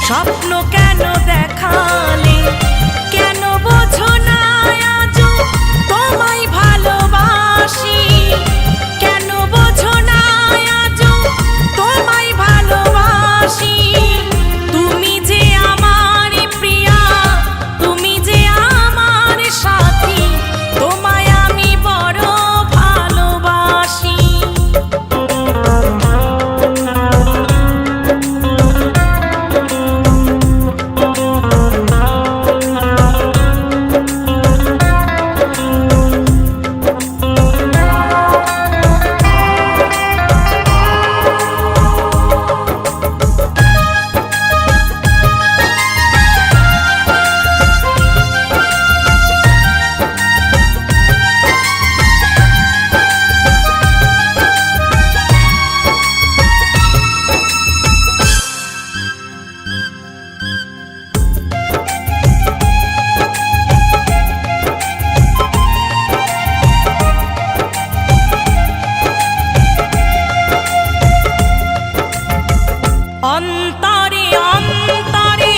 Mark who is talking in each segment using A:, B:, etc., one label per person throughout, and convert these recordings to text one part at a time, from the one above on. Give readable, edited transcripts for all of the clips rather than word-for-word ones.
A: স্বপ্ন কেন দেখালে, কেন বোঝো না আজও তোমায় ভালোবাসি, কেন বোঝো না আজও তোমায় ভালোবাসি। তুমি যে আমার প্রিয়া, তুমি যে আমার সাথী, তোমায় আমি বড় ভালোবাসি। অন্তরে অন্তরে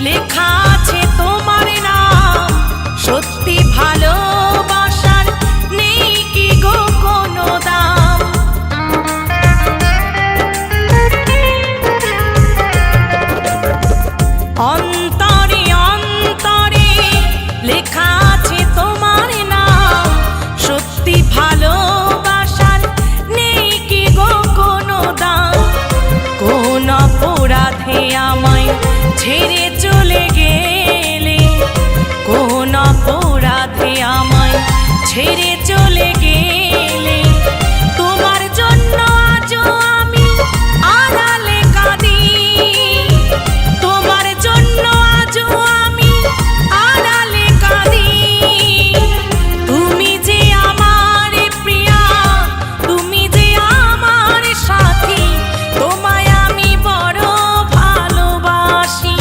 A: লেখা আছে তোমার নাম, সত্যি ভালোবাসার নেই কি গো কোনো দাম। অন্তরে অন্তরে লেখা আছে তোমার নাম, সত্যি ভালোবাসার নেই কি গো কোনো দাম। কোন অপরাধে আমায় ছেড়ে চলে গেলে, কোন অপরাধে আমায় ছেড়ে চলে গেলে, তোমার জন্য আজও আমি আড়ালে কাঁদি, তোমার জন্য আজও আমি আড়ালে কাঁদি। তুমি যে আমার প্রিয়া, তুমি যে আমার সাথী, তোমায় আমি বড় ভালোবাসি।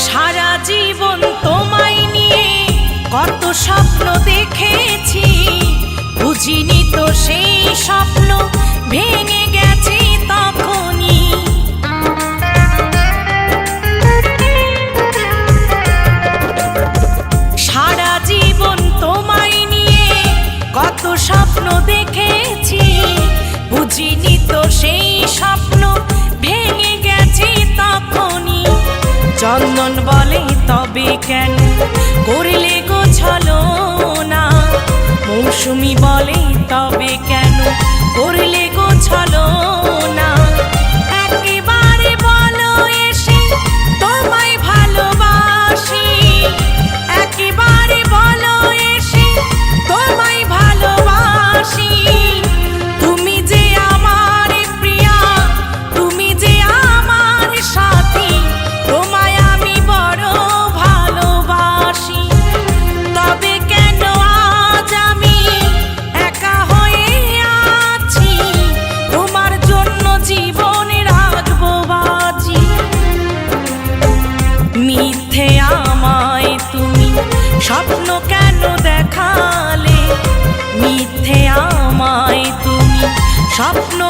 A: সারা জীবন তোমায় নিয়ে কত স্বপ্ন দেখেছি, বুঝিনি তো সেই স্বপ্ন ভেঙে গেছে তখনই। সারা জীবন তোমায় নিয়ে কত স্বপ্ন দেখেছি, বুঝিনি তো সেই স্বপ্ন ভেঙে গেছে তখনই। চন্দন বলে তবে কেন করলে গো ছলনা, মৌসুমী বলে তবে কেন করলে গো ছলনা। একেবারে বলো এসে তোমায় ভালোবাসি, একেবারে বলো এসে তোমায় ভালোবাসি। তুমি যে আমার প্রিয়া, তুমি যে আমার সাথী, তোমায় আমি বড় ভালোবাসি। তবে কেন আজ আমি একা হয়ে আছি, তোমার জন্য জীবন রাখবো বাজি। মিথ্যে আমায় তুমি স্বপ্ন কেন দেখালে, মিথ্যে আমায় তুমি স্বপ্ন